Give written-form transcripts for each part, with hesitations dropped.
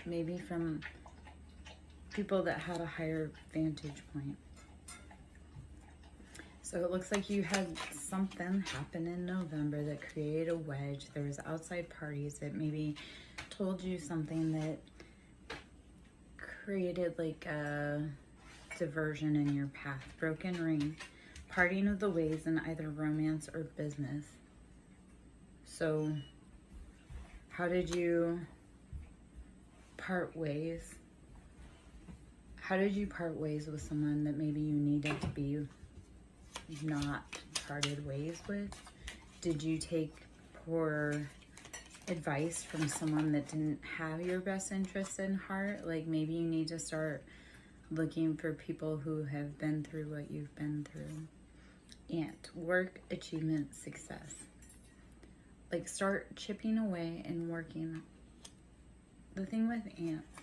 maybe from people that had a higher vantage point. So it looks like you had something happen in November that created a wedge. There was outside parties that maybe told you something that created like a diversion in your path. Broken ring, parting of the ways in either romance or business. So how did you part ways? How did you part ways with someone that maybe you needed to be not parted ways with? Did you take poor advice from someone that didn't have your best interest in heart? Like maybe you need to start looking for people who have been through what you've been through. Ant, work, achievement, success. Like start chipping away and working. The thing with ants,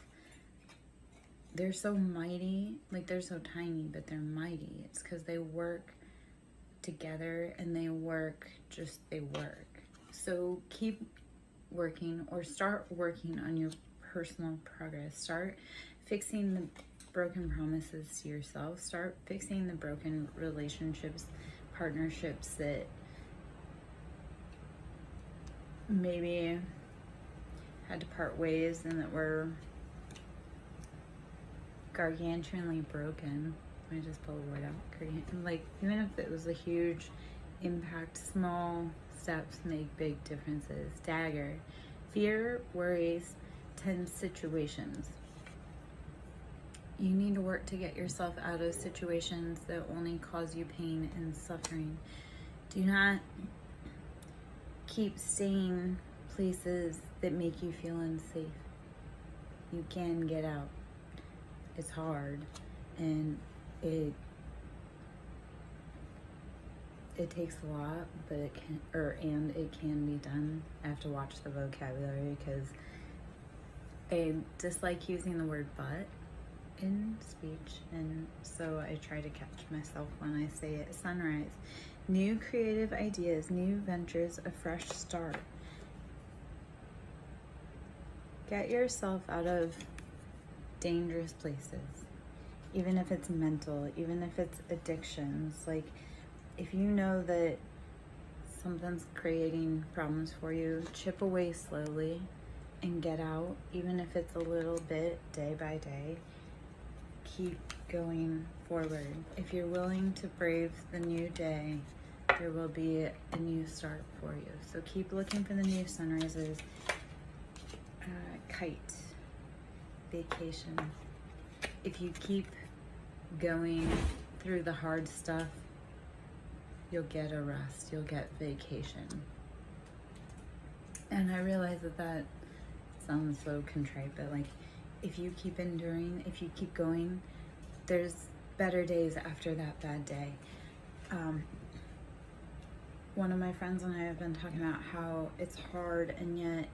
they're so mighty, like they're so tiny, but they're mighty. It's because they work together and they work. So keep working or start working on your personal progress. Start fixing the broken promises to yourself. Start fixing the broken relationships, partnerships that maybe had to part ways and that were gargantuanly broken. I just pull a word out. Like, even if it was a huge impact, small steps make big differences. Dagger, fear, worries, tense situations. You need to work to get yourself out of situations that only cause you pain and suffering. Do not keep staying places that make you feel unsafe. You can get out. It's hard, and it takes a lot, but it can be done. I have to watch the vocabulary because I dislike using the word but in speech, and so I try to catch myself when I say it. Sunrise, new creative ideas, new ventures, a fresh start. Get yourself out of dangerous places, even if it's mental, even if it's addictions. Like, if you know that something's creating problems for you, chip away slowly and get out, even if it's a little bit, day by day. Keep going forward. If you're willing to brave the new day, there will be a new start for you. So keep looking for the new sunrises. Kite, vacation. If you keep going through the hard stuff, you'll get a rest, you'll get vacation. And I realize that sounds so contrite, but like, if you keep enduring, if you keep going, there's better days after that bad day. One of my friends and I have been talking about how it's hard, and yet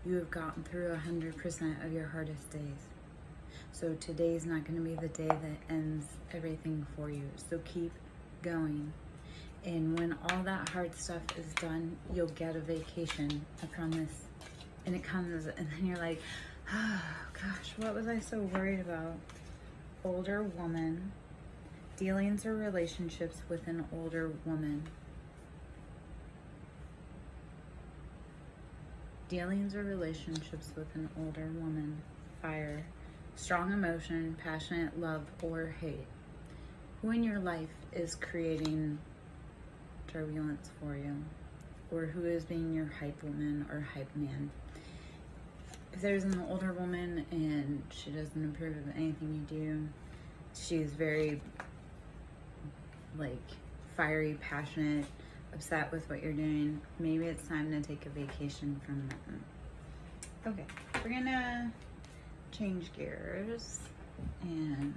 you have gotten through 100% of your hardest days. So today's not going to be the day that ends everything for you. So keep going. And when all that hard stuff is done, you'll get a vacation, I promise. And it comes, and then you're like, oh gosh, what was I so worried about? Older woman, dealings or relationships with an older woman. Dealings or relationships with an older woman. Fire, strong emotion, passionate love or hate. Who in your life is creating turbulence for you? Or who is being your hype woman or hype man? If there's an older woman and she doesn't approve of anything you do, she's very like fiery, passionate, upset with what you're doing, maybe it's time to take a vacation from them. Okay, we're gonna change gears and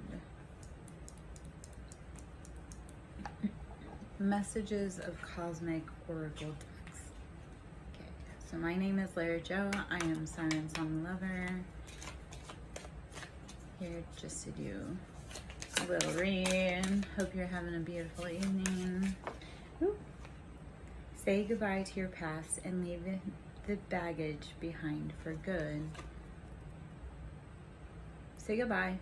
messages of cosmic oracle decks. Okay, so my name is Lara Jo. I am SirenSong lover. Here just to do a little read. Hope you're having a beautiful evening. Ooh. Say goodbye to your past and leave the baggage behind for good. Say goodbye.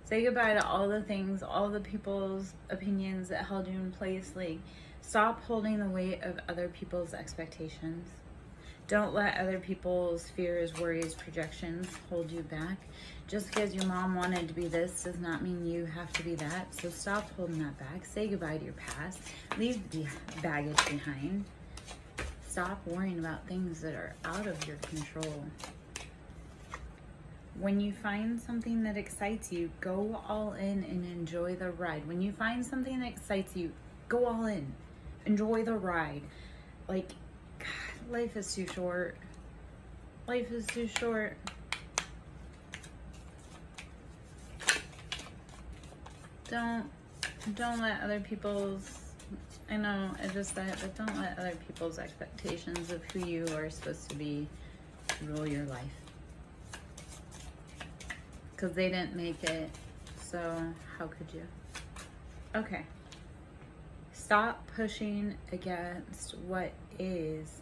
Say goodbye to all the things, all the people's opinions that held you in place. Like, stop holding the weight of other people's expectations. Don't let other people's fears, worries, projections hold you back. Just because your mom wanted to be this does not mean you have to be that. So stop holding that back. Say goodbye to your past. Leave the baggage behind. Stop worrying about things that are out of your control. When you find something that excites you, go all in and enjoy the ride. When you find something that excites you, go all in. Enjoy the ride. Like, God, life is too short. Life is too short. Don't let other people's, I know I just said it, but don't let other people's expectations of who you are supposed to be rule your life. Because they didn't make it, so how could you? Okay. Stop pushing against what is.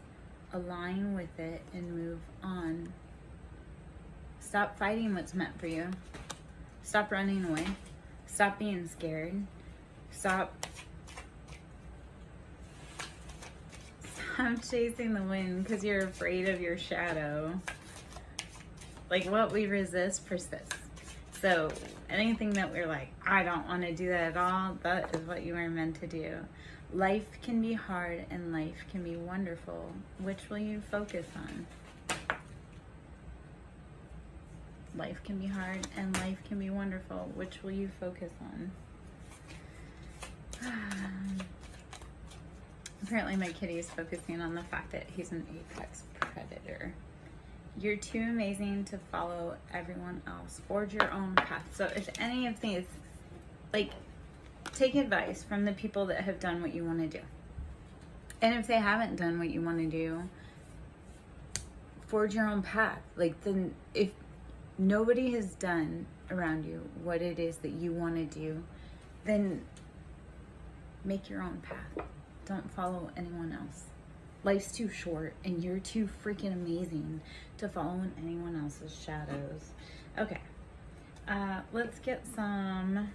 Align with it and move on. Stop fighting what's meant for you. Stop running away. Stop being scared. Stop chasing the wind because you're afraid of your shadow. Like, what we resist persists. So anything that we're like, I don't want to do that at all, that is what you are meant to do. Life can be hard and life can be wonderful. Which will you focus on? Life can be hard and life can be wonderful. Which will you focus on? Apparently my kitty is focusing on the fact that he's an apex predator. You're too amazing to follow everyone else. Forge your own path. So if any of these, like, take advice from the people that have done what you want to do. And if they haven't done what you want to do, forge your own path. Like, then if nobody has done around you what it is that you want to do, then make your own path. Don't follow anyone else. Life's too short and you're too freaking amazing to follow in anyone else's shadows. Okay, let's get some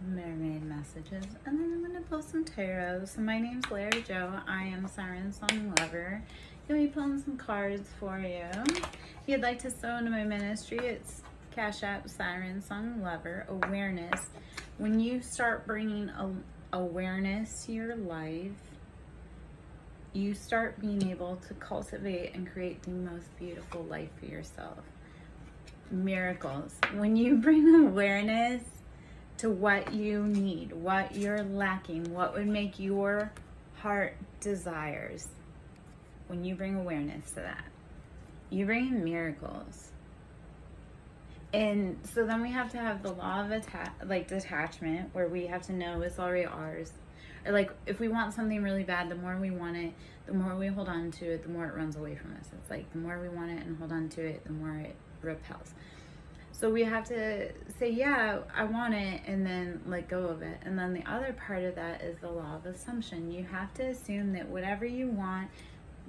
mermaid messages and then I'm gonna pull some tarot. So my name's Larry Joe. I am a SirenSong lover. Gonna be pulling some cards for you. If you'd like to sew into my ministry, it's Cash App SirenSong Lover. Awareness. When you start bringing awareness to your life, you start being able to cultivate and create the most beautiful life for yourself. Miracles. When you bring awareness to what you need, what you're lacking, what would make your heart desires, when you bring awareness to that, you bring miracles. And so then we have to have the law of detachment, where we have to know it's already ours. Or like, if we want something really bad, the more we want it, the more we hold on to it, the more it runs away from us. It's like, the more we want it and hold on to it, the more it repels. So we have to say, yeah, I want it, and then let go of it. And then the other part of that is the law of assumption. You have to assume that whatever you want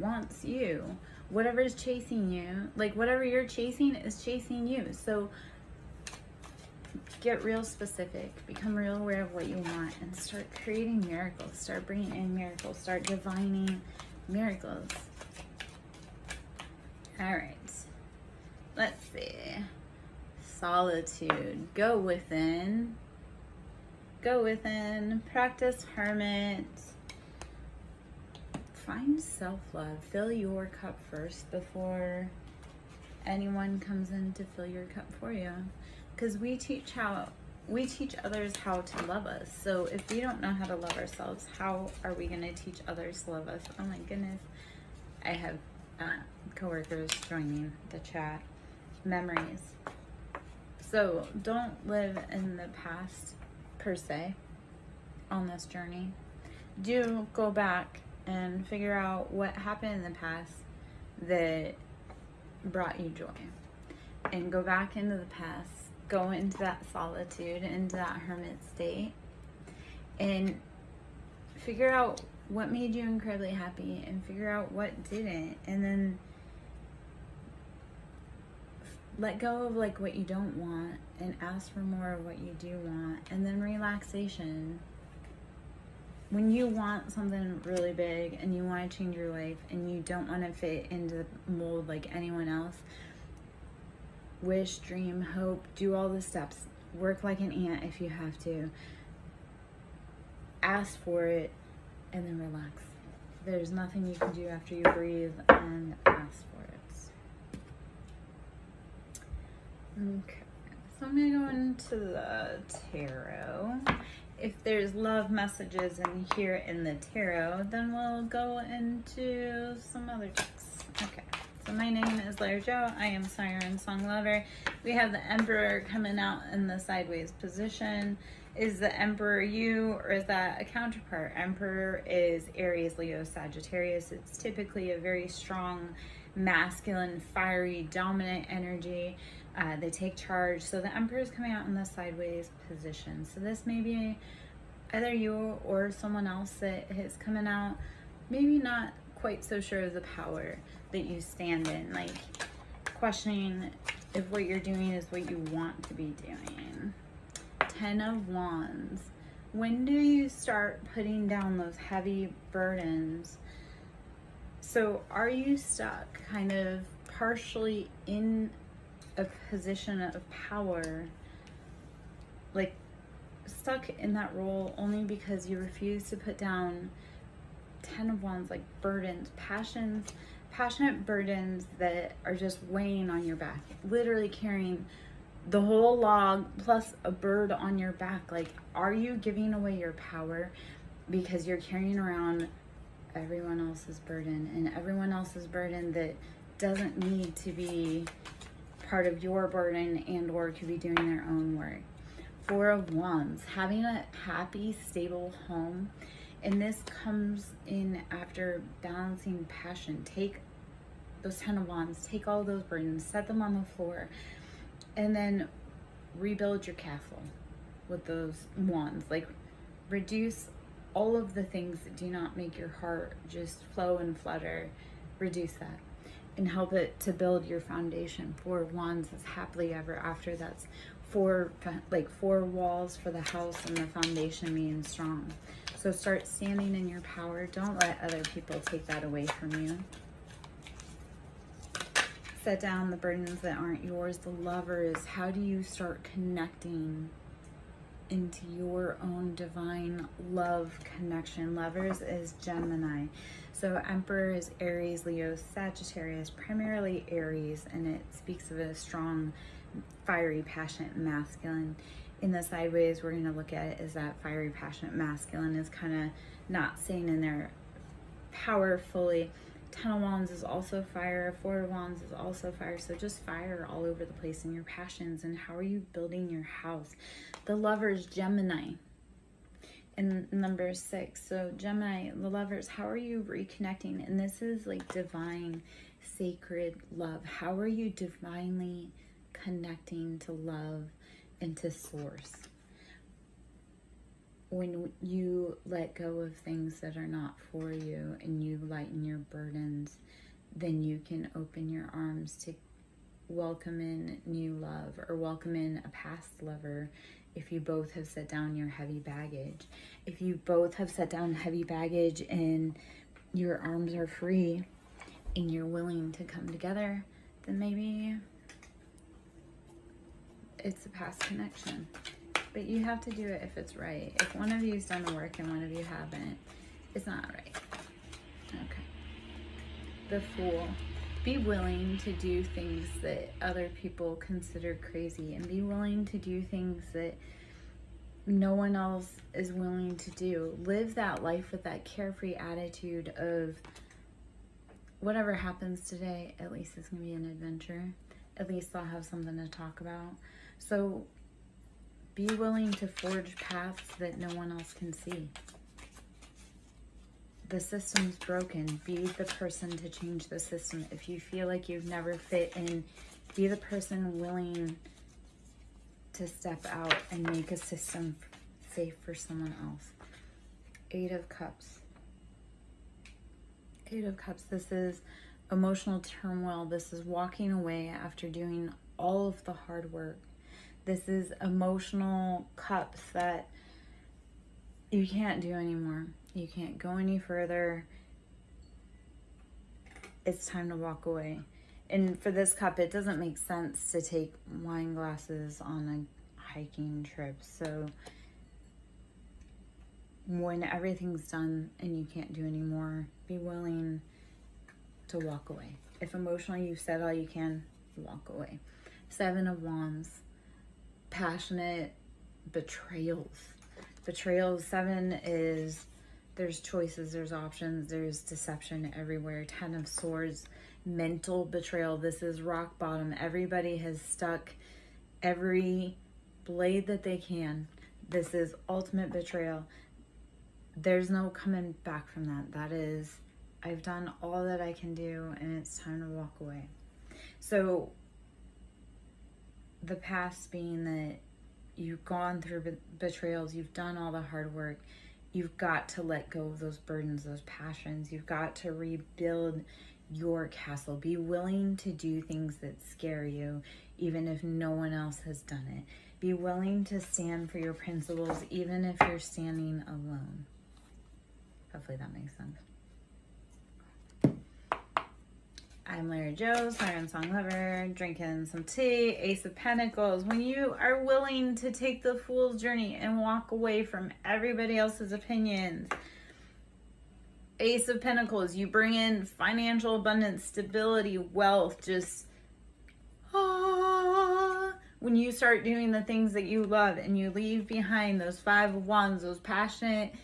wants you. Whatever is chasing you, like whatever you're chasing is chasing you. So get real specific, become real aware of what you want, and start creating miracles. Start bringing in miracles. Start divining miracles. All right. Let's see. Solitude. Go within. Go within. Practice hermit. Find self-love. Fill your cup first before anyone comes in to fill your cup for you. Because we teach others how to love us. So if we don't know how to love ourselves, how are we going to teach others to love us? Oh my goodness. I have coworkers joining the chat. Memories. So don't live in the past per se on this journey. Do go back and figure out what happened in the past that brought you joy. And go back into the past. Go into that solitude, into that hermit state, and figure out what made you incredibly happy and figure out what didn't. And then let go of like what you don't want and ask for more of what you do want. And then relaxation. When you want something really big and you want to change your life and you don't want to fit into the mold like anyone else, wish, dream, hope, do all the steps. Work like an ant if you have to. Ask for it and then relax. There's nothing you can do after you breathe and ask for it. Okay, so I'm going to go into the tarot. If there's love messages in here in the tarot, then we'll go into some other decks. Okay, so my name is Laura Jo. I am SirenSong lover. We have the Emperor coming out in the sideways position. Is the Emperor you, or is that a counterpart? Emperor is Aries, Leo, Sagittarius. It's typically a very strong, masculine, fiery, dominant energy. They take charge. So the Emperor is coming out in the sideways position. So this may be either you or someone else that is coming out, maybe not quite so sure of the power that you stand in, like questioning if what you're doing is what you want to be doing. 10 of Wands. When do you start putting down those heavy burdens? So are you stuck kind of partially in a position of power, like stuck in that role only because you refuse to put down 10 of Wands, like burdens, passionate burdens that are just weighing on your back, literally carrying the whole log plus a bird on your back? Like, are you giving away your power because you're carrying around everyone else's burden, and everyone else's burden that doesn't need to be part of your burden and or could be doing their own work? 4 of Wands, having a happy, stable home. And this comes in after balancing passion. Take those 10 of Wands, take all those burdens, set them on the floor, and then rebuild your castle with those wands. Like, reduce all of the things that do not make your heart just flow and flutter. Reduce that and help it to build your foundation. 4 of Wands is happily ever after. That's four walls for the house and the foundation being strong. So start standing in your power. Don't let other people take that away from you. Set down the burdens that aren't yours. The Lovers, how do you start connecting into your own divine love connection? Lovers is Gemini. So Emperor is Aries, Leo, Sagittarius, primarily Aries, and it speaks of a strong, fiery, passionate masculine. In the sideways, we're going to look at it as that fiery, passionate masculine is kind of not staying in their power fully. 10 of Wands is also fire. 4 of Wands is also fire. So just fire all over the place in your passions. And how are you building your house? The Lovers, Gemini. And number 6. So Gemini, the Lovers, how are you reconnecting? And this is like divine, sacred love. How are you divinely connecting to love and to source? When you let go of things that are not for you and you lighten your burdens, then you can open your arms to welcome in new love, or welcome in a past lover if you both have set down your heavy baggage. If you both have set down heavy baggage and your arms are free and you're willing to come together, then maybe it's a past connection. But you have to do it if it's right. If one of you's done the work and one of you haven't, it's not right. Okay. The Fool. Be willing to do things that other people consider crazy, and be willing to do things that no one else is willing to do. Live that life with that carefree attitude of whatever happens today, at least it's going to be an adventure. At least I'll have something to talk about. So be willing to forge paths that no one else can see. The system's broken. Be the person to change the system. If you feel like you've never fit in, be the person willing to step out and make a system safe for someone else. 8 of Cups. 8 of Cups. This is Emotional turmoil. This is walking away after doing all of the hard work. This is emotional cups that you can't do anymore. You can't go any further. It's time to walk away. And for this cup, it doesn't make sense to take wine glasses on a hiking trip. So when everything's done and you can't do anymore, be willing to walk away. If emotionally you've said all you can, walk away. 7 of Wands, passionate betrayals. Betrayals, 7 is there's choices, there's options, there's deception everywhere. 10 of Swords, mental betrayal. This is rock bottom. Everybody has stuck every blade that they can. This is ultimate betrayal. There's no coming back from that. That is, I've done all that I can do and it's time to walk away. So the past being that you've gone through betrayals, you've done all the hard work, you've got to let go of those burdens, those passions. You've got to rebuild your castle. Be willing to do things that scare you, even if no one else has done it. Be willing to stand for your principles, even if you're standing alone. Hopefully that makes sense. I'm Larry Joe, SirenSong lover, drinking some tea. Ace of Pentacles. When you are willing to take the fool's journey and walk away from everybody else's opinions. Ace of Pentacles. You bring in financial abundance, stability, wealth. Just, when you start doing the things that you love and you leave behind those 5 of Wands, those passionate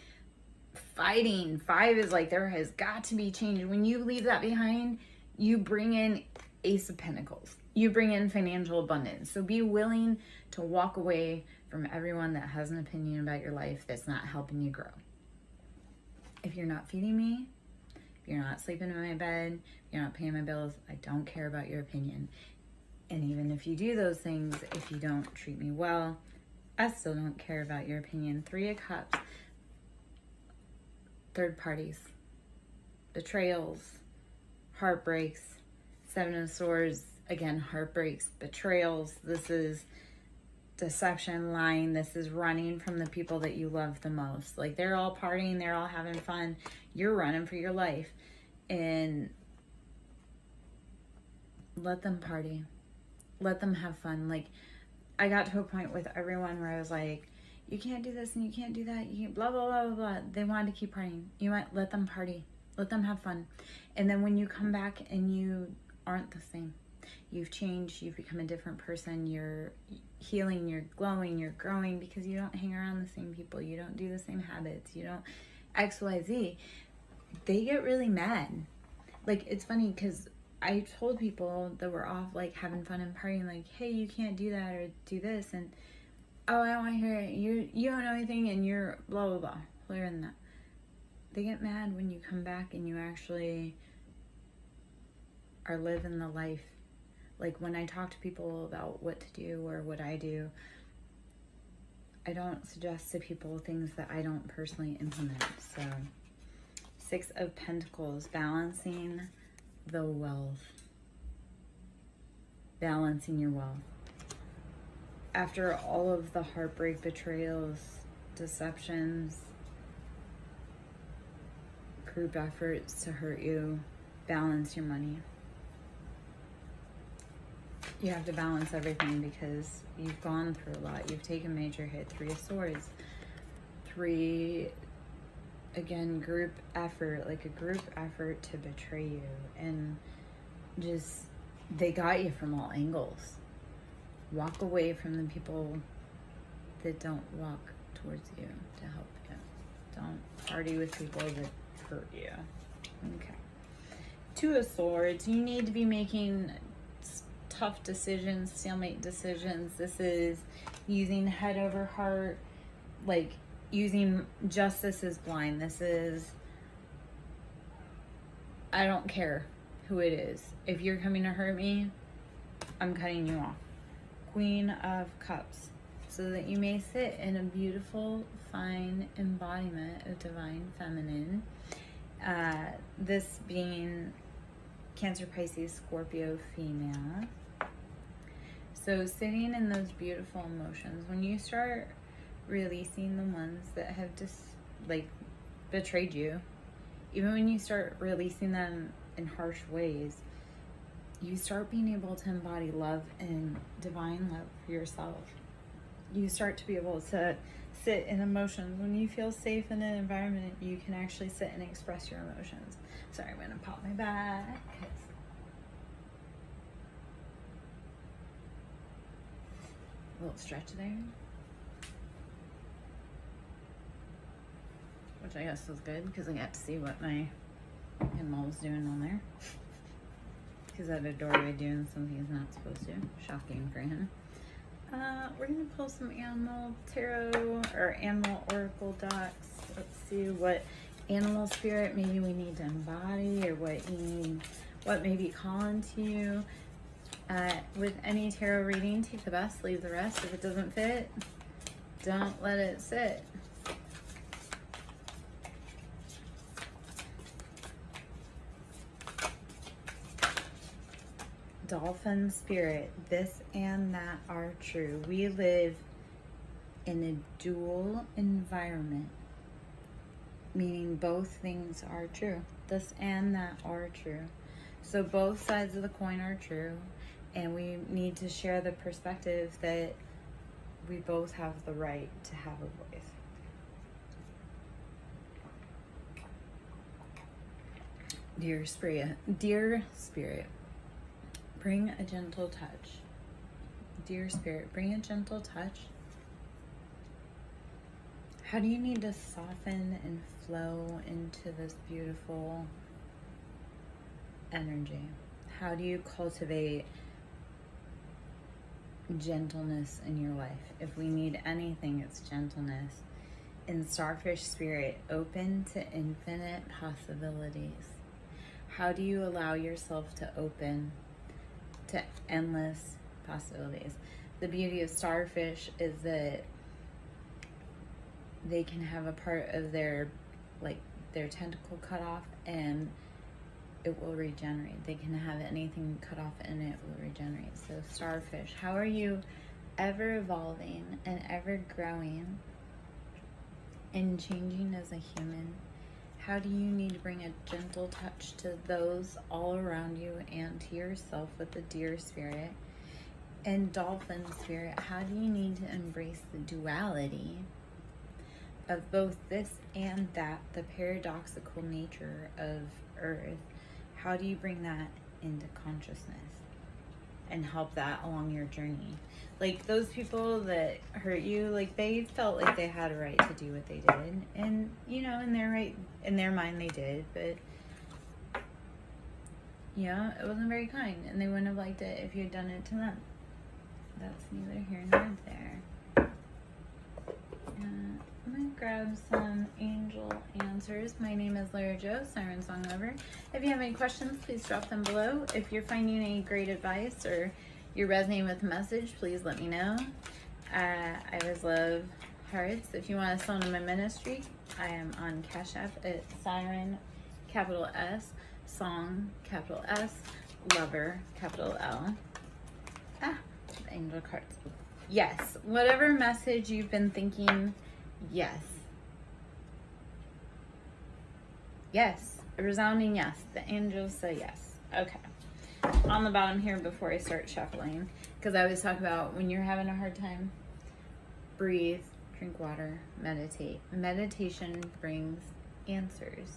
fighting. 5 is like there has got to be change. When you leave that behind, you bring in Ace of Pentacles. You bring in financial abundance. So be willing to walk away from everyone that has an opinion about your life that's not helping you grow. If you're not feeding me, if you're not sleeping in my bed, if you're not paying my bills, I don't care about your opinion. And even if you do those things, if you don't treat me well, I still don't care about your opinion. 3 of Cups. Third parties. Betrayals. Heartbreaks. 7 of Swords, again, heartbreaks, betrayals. This is deception, lying. This is running from the people that you love the most. Like, they're all partying, they're all having fun. You're running for your life. And let them party. Let them have fun. Like, I got to a point with everyone where I was like, you can't do this and you can't do that. You can't blah, blah, blah, blah, blah. They wanted to keep partying. You might let them party. Let them have fun. And then when you come back and you aren't the same, you've changed, you've become a different person, you're healing, you're glowing, you're growing because you don't hang around the same people, you don't do the same habits, you don't XYZ. They get really mad. Like, it's funny because I told people that were off, like, having fun and partying, like, hey, you can't do that or do this. And, oh, I don't want to hear it. You don't know anything and you're blah, blah, blah. Clear than that. They get mad when you come back and you actually are living the life. Like, when I talk to people about what to do or what I do, I don't suggest to people things that I don't personally implement. So, 6 of Pentacles, balancing the wealth. Balancing your wealth. After all of the heartbreak, betrayals, deceptions, group efforts to hurt you, balance your money. You have to balance everything because you've gone through a lot. You've taken major hit. 3 of Swords. 3, again, group effort, like a group effort to betray you. And just, they got you from all angles. Walk away from the people that don't walk towards you to help you. Don't party with people that hurt you. Okay. 2 of Swords. You need to be making tough decisions, stalemate decisions. This is using head over heart, like using justice is blind. This is, I don't care who it is. If you're coming to hurt me, I'm cutting you off. Queen of Cups. So that you may sit in a beautiful, fine embodiment of divine feminine. This being Cancer, Pisces, Scorpio, female. So sitting in those beautiful emotions, when you start releasing the ones that have just like betrayed you, even when you start releasing them in harsh ways, you start being able to embody love and divine love for yourself. You start to be able to sit in emotions. When you feel safe in an environment, you can actually sit and express your emotions. Sorry, I'm gonna pop my back. A little stretch there, which I guess was good because I got to see what my animal was doing on there. He's at a doorway doing something he's not supposed to. Shocking for him. We're gonna pull some animal tarot or animal oracle decks. Let's see what animal spirit maybe we need to embody, or what you need, what may be calling to you. With any tarot reading, take the best, leave the rest. If it doesn't fit, don't let it sit. Dolphin spirit, this and that are true. We live in a dual environment, meaning both things are true. This and that are true. So both sides of the coin are true, and we need to share the perspective that we both have the right to have a voice. Dear Spirit, bring a gentle touch. Dear Spirit, bring a gentle touch. How do you need to soften and flow into this beautiful energy? How do you cultivate gentleness in your life? If we need anything, it's gentleness. In Starfish Spirit, open to infinite possibilities. How do you allow yourself to open to endless possibilities? The beauty of starfish is that they can have a part of their tentacle cut off and it will regenerate. They can have anything cut off and it will regenerate. So starfish, how are you ever evolving and ever growing and changing as a human? How do you need to bring a gentle touch to those all around you and to yourself with the Deer Spirit? And Dolphin Spirit, how do you need to embrace the duality of both this and that, the paradoxical nature of Earth? How do you bring that into consciousness and help that along your journey? Like those people that hurt you, like they felt like they had a right to do what they did, and you know, in their mind they did, but you know, it wasn't very kind, and they wouldn't have liked it if you had done it to them. That's neither here nor there. I'm gonna grab some angel answers. My name is Lara Jo, SirenSong lover. If you have any questions, please drop them below. If you're finding any great advice or you're resonating with the message, please let me know. I always love hearts. If you want to sell to my ministry, I am on Cash App at Siren, capital S, Song, capital S, Lover, capital L. The angel cards. Yes, whatever message you've been thinking, yes. Yes, a resounding yes. The angels say yes. Okay. On the bottom here before I start shuffling, because I always talk about when you're having a hard time, breathe, drink water, meditate. Meditation brings answers.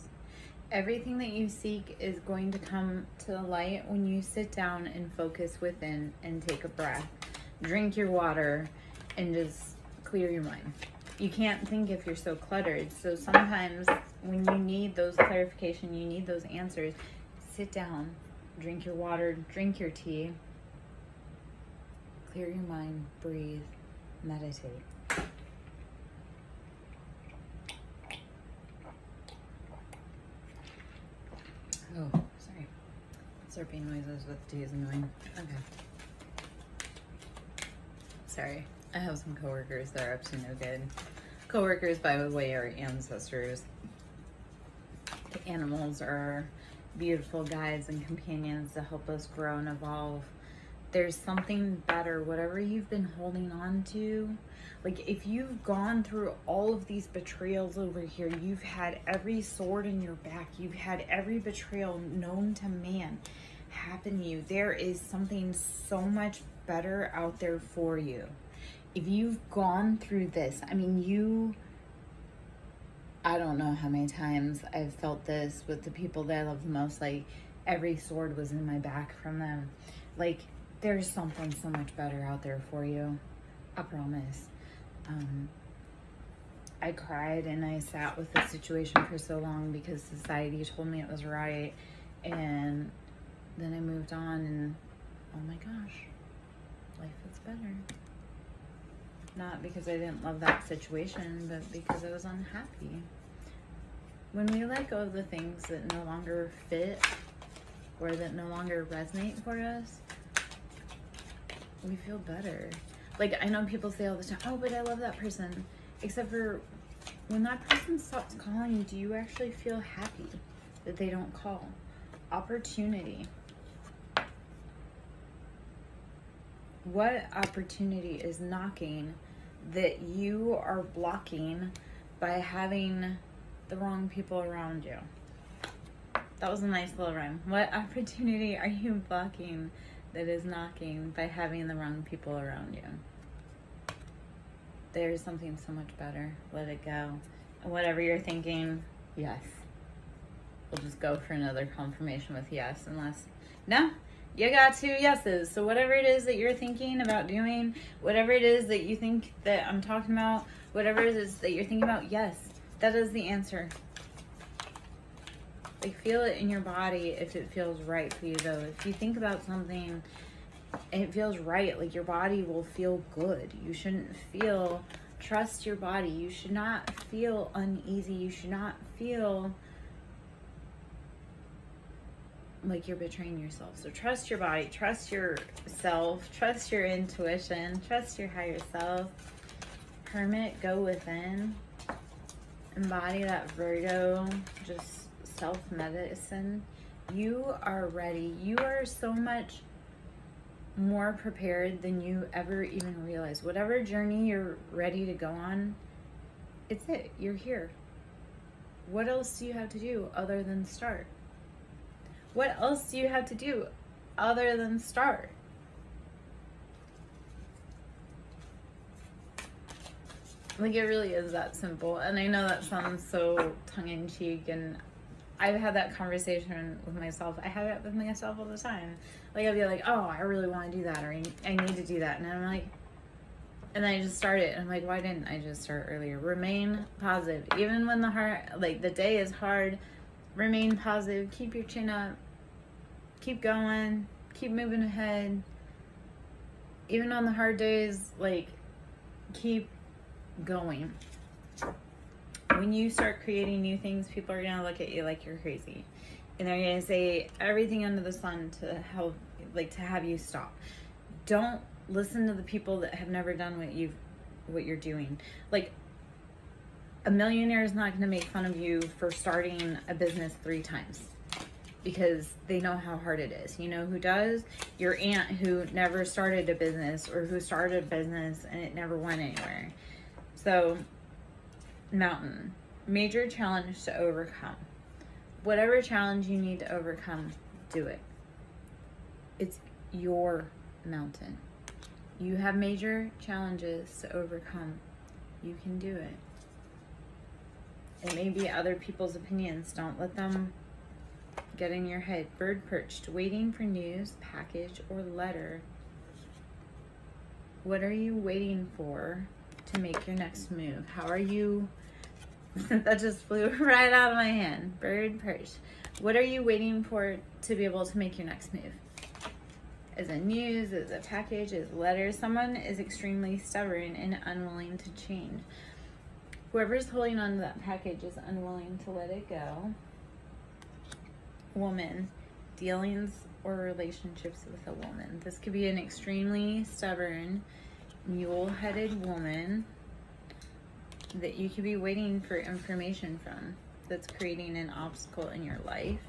Everything that you seek is going to come to the light when you sit down and focus within and take a breath. Drink your water and just clear your mind. You can't think if you're so cluttered. So sometimes when you need those clarification, you need those answers, sit down, drink your water, drink your tea, clear your mind, breathe, meditate. Oh, sorry. Slurping noises with tea is annoying. Okay. Sorry. I have some coworkers that are up to no good. Coworkers, by the way, are ancestors. The animals are beautiful guides and companions to help us grow and evolve. There's something better, whatever you've been holding on to. Like, if you've gone through all of these betrayals over here, you've had every sword in your back, you've had every betrayal known to man happen to you, there is something so much better out there for you. If you've gone through this, I mean, I don't know how many times I've felt this with the people that I love the most. Like, every sword was in my back from them. Like, there's something so much better out there for you. I promise. I cried and I sat with the situation for so long because society told me it was right. And then I moved on and, oh my gosh, life is better. Not because I didn't love that situation, but because I was unhappy. When we let go of the things that no longer fit or that no longer resonate for us, we feel better. Like, I know people say all the time, oh, but I love that person. Except for when that person stops calling you, do you actually feel happy that they don't call? Opportunity. What opportunity is knocking that you are blocking by having the wrong people around you? That was a nice little rhyme. What opportunity are you blocking that is knocking by having the wrong people around you? There's something so much better. Let it go. And whatever you're thinking, yes. We'll just go for another confirmation with yes, unless, no, you got 2 yeses. So whatever it is that you're thinking about doing, whatever it is that you think that I'm talking about, whatever it is that you're thinking about, yes, that is the answer. Like, feel it in your body if it feels right for you, though. If you think about something and it feels right, like, your body will feel good. You shouldn't feel, trust your body. You should not feel uneasy. You should not feel like you're betraying yourself. So trust your body, trust yourself, trust your intuition, trust your higher self. Hermit, go within. Embody that Virgo, just self-medicine. You are ready. You are so much more prepared than you ever even realize. Whatever journey you're ready to go on, it's it. You're here. What else do you have to do other than start? What else do you have to do other than start? Like, it really is that simple. And I know that sounds so tongue-in-cheek, and I've had that conversation with myself. I have it with myself all the time. Like, I'll be like, oh, I really want to do that, or I need to do that. And I'm like, and then I just start it. And I'm like, why didn't I just start earlier? Remain positive. Even when the day is hard, remain positive. Keep your chin up. Keep going. Keep moving ahead. Even on the hard days, like, keep going. When you start creating new things, people are going to look at you like you're crazy. And they're going to say everything under the sun to help, like, to have you stop. Don't listen to the people that have never done what you're doing. Like, a millionaire is not going to make fun of you for starting a business 3 times because they know how hard it is. You know who does? Your aunt who never started a business, or who started a business and it never went anywhere. So, mountain, major challenge to overcome. Whatever challenge you need to overcome, do it. It's your mountain. You have major challenges to overcome. You can do it. It may be other people's opinions. Don't let them get in your head. Bird perched, waiting for news, package, or letter. What are you waiting for to make your next move? How are you... That just flew right out of my hand. Bird perched. What are you waiting for to be able to make your next move? Is it news? Is it package? Is it letter? Someone is extremely stubborn and unwilling to change. Whoever's holding on to that package is unwilling to let it go. Woman, dealings or relationships with a woman. This could be an extremely stubborn, mule-headed woman that you could be waiting for information from, that's creating an obstacle in your life.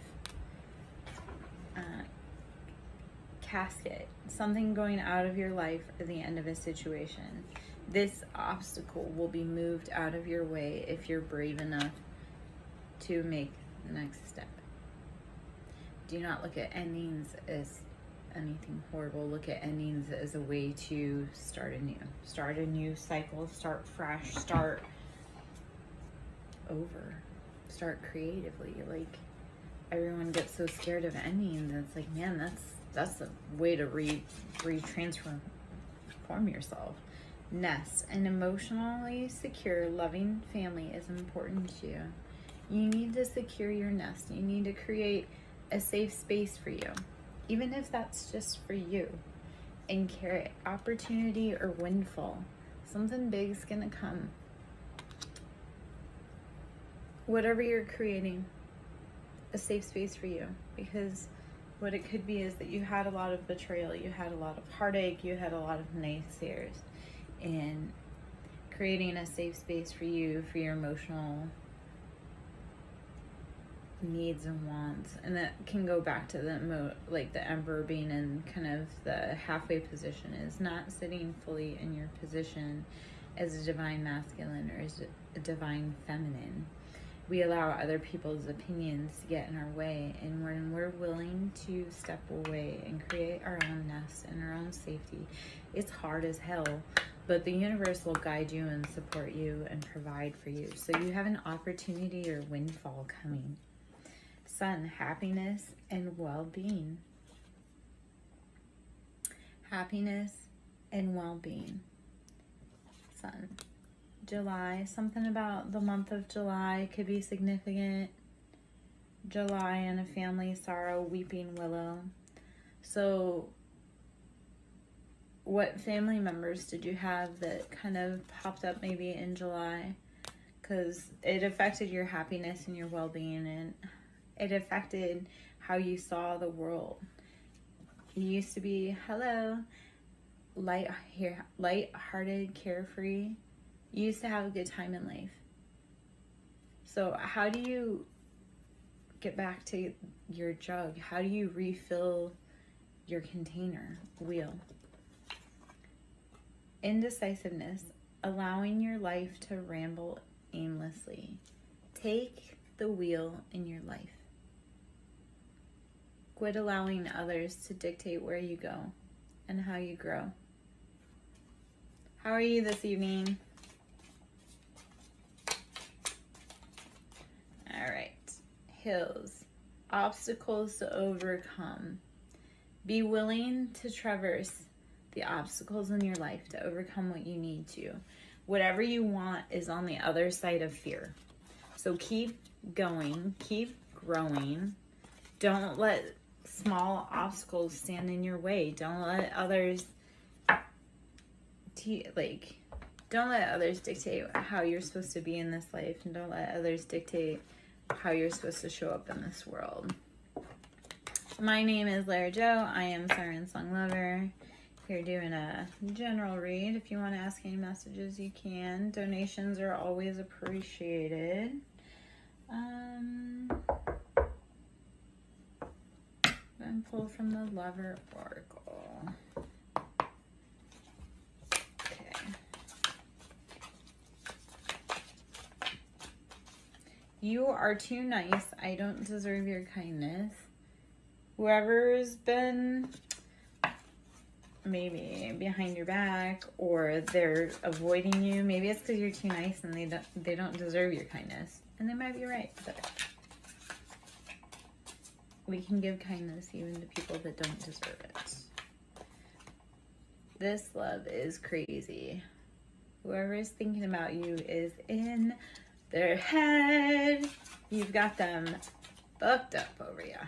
casket, something going out of your life or the end of a situation. This obstacle will be moved out of your way if you're brave enough to make the next step. Do not look at endings as anything horrible. Look at endings as a way to start a new cycle, start fresh, start over, start creatively. Like, everyone gets so scared of endings. It's like, man, that's a way to transform yourself. Nest. An emotionally secure, loving family is important to you. You need to secure your nest. You need to create a safe space for you, even if that's just for you. And carrot. Opportunity or windfall. Something big's gonna come. Whatever you're creating, a safe space for you, because what it could be is that you had a lot of betrayal, you had a lot of heartache, you had a lot of naysayers, and creating a safe space for you, for your emotional needs and wants. And that can go back to the emperor being in kind of the halfway position, is not sitting fully in your position as a divine masculine or as a divine feminine. We allow other people's opinions to get in our way, and when we're willing to step away and create our own nest and our own safety, it's hard as hell, but the universe will guide you and support you and provide for you. So you have an opportunity or windfall coming. Sun, happiness and well-being. Happiness and well-being. Sun. July, something about the month of July could be significant. July and a family sorrow, weeping willow. So what family members did you have that kind of popped up maybe in July? Because it affected your happiness and your well-being, and it affected how you saw the world. You used to be, light-hearted, carefree. You used to have a good time in life. So how do you get back to your jug? How do you refill your container? Wheel. Indecisiveness, allowing your life to ramble aimlessly. Take the wheel in your life. Quit allowing others to dictate where you go and how you grow. How are you this evening? All right. Hills. Obstacles to overcome. Be willing to traverse the obstacles in your life to overcome what you need to. Whatever you want is on the other side of fear. So keep going, keep growing. Don't let small obstacles stand in your way. Don't let others don't let others dictate how you're supposed to be in this life, and don't let others dictate how you're supposed to show up in this world. My name is Lara Jo. I am SirenSong Lover. Here doing a general read. If you want to ask any messages, you can. Donations are always appreciated. And pull from the Lover Oracle. Okay. You are too nice. I don't deserve your kindness. Whoever's been maybe behind your back, or they're avoiding you, maybe it's because you're too nice and they don't deserve your kindness. And they might be right, but we can give kindness even to people that don't deserve it. This love is crazy. Whoever is thinking about you is in their head. You've got them fucked up over you.